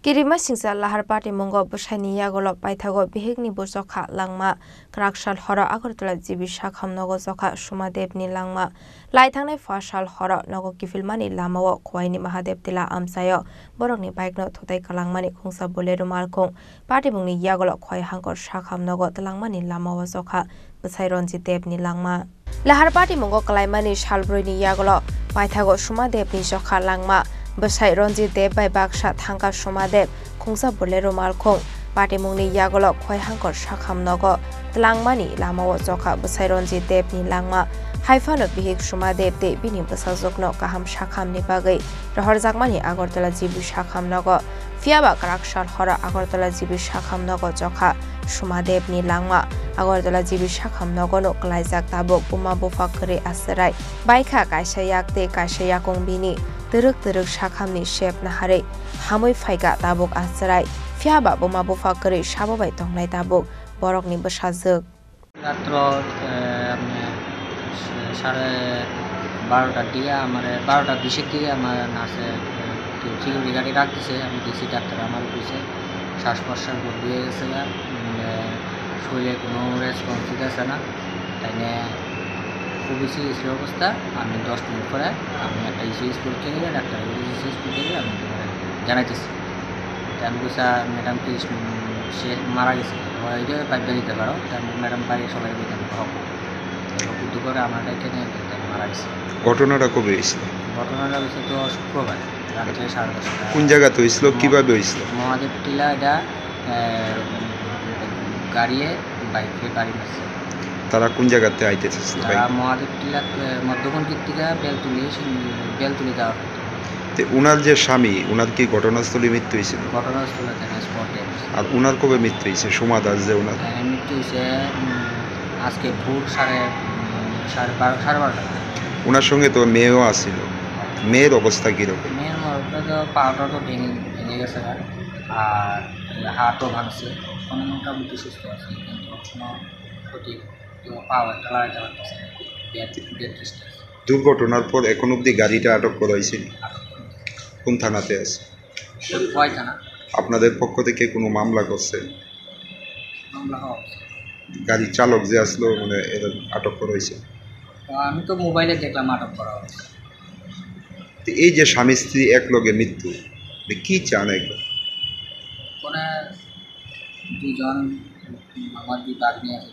Kirima singsa lahar party mongo boshaini yagolo paithago bihigni bosokha langma krakshal hora agartala jibi shakham nogo zokha sumadevni langma laithangnai fashal hora nogo kifilmani lamawo khwaini mahadev tila amsayo borokni bike no thotai kalangmani khungsa bolero malkhung party bungni yagolo khwai hangkor shakham nogo talangmani lamawo zokha bosai ronji devni langma lahar party mongo kalaimani shalbroini yagolo paithago sumadevni zokha langma Bosai Ronji Dev by Baksha Thanka Sumadev, Kungsa Bolero Malkong, Party Mungni Yagolo, Khoi Hankor Shakham Nogo, Tlangmani, Lamawo Zoka, Bosai Ronji Dev Ni Langma, Haifan of Bihik Sumadev De Bini Basazokno, Kaham Shakham Nipagi, Rahorzakmani Agortala Jibu Shakham Nogo, Fiaba Krakshal Hora Agortala Jibu Shakham Nogo Zoka, Sumadev Ni Langma, Agortala Jibu Shakham Nogo no Klaizak Tabo, Puma Bufakri Asarai, Baika Kaishayak De Kaishayakong Bini. Teruk Shakhamni Shep Nahare, Hamoi Faiga Tabuk Asarai, Fiaba Boma Bufakari, Shababai Tonglai Tabuk, Borokni Bashazuk. Ratro Share Barota Dia, Barota Bishiki, Nase, Security Practice, and DC Doctor Amal Puse, Shash Portion would be a Sela, Shulek no responsibility, and OBC school অবস্থা আমি 10 minute পরে আমি একটা EC school থেকে doctor EC school থেকে আমি জানাইতেছি আমি বলছি ম্যাডাম কি সে মারা গেছে ওইটা পাইপটা দিতে পারো তার ম্যাডাম বাড়ি সবাই বলতেন হোক কিন্তু করে আমার এখানে মারা গেছে ঘটনাটা কবে হয়েছিল ঘটনাটা হয়েছে তো শুক্রবার রাত্রে 10:30 কোন জায়গাতে হয়েছিল কিভাবে হয়েছিল মহাদেব টিলা এটা গাড়িয়ে বাইকে বাড়ি মারছে তারা কোন জায়গাতে আইতেছে তারা মহাদেব টিলা মধ্যগণ থেকে বেলতুলি যাওয়ার তে উনার যে স্বামী উনার কি ঘটনাস্থলে মৃত্যু হয়েছিল ঘটনাস্থলে স্পটে আর উনার কবে মৃত্যু হয়েছে সোমা দাস যে উনার মৃত্যু হয়েছে আজকে ভোর 12:30 উনার সঙ্গে তো মেয়েও আসছিল মেয়ের অবস্থা কীরকম মেয়ের অবস্থা তো পাটা তো ভেঙে গেছে আর হাতও ভাঙছে কোনো মোটামুটি সুস্থ আছে কিন্তু কোনো ক্ষতি দুর্ঘটনার পর এখন অবধি গাড়িটা আটক করা হয়েছে কোন থানাতে আছে আপনাদের পক্ষ থেকে কোনো মামলা করছে গাড়ির চালক যে আসলো মানে এদের আটক করা হয়েছে আমি তো মোবাইলে দেখলাম আটক করা হয়েছে এই যে স্বামী স্ত্রী একলগে মৃত্যু কি চান একবার কোনো দুজন আমার দুই বাগ্নি আছে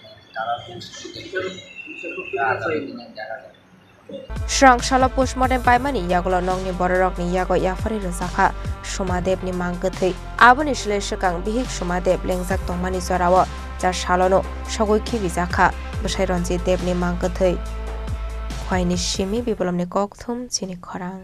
Shrang Shala postmortem Paimani Yagolo Nongni Borok ni Yago Yafari Rosaka, Sumadev ni Mangathi, Abani Shleshakang Bihik Sumadev Lengzak Tomani Zorawa, Jashalono, Shogoki Vizaka, Bashaironji Dev ni Mangathi. Kwaini Shimi Bibolomni Kokthum, Chini Korang.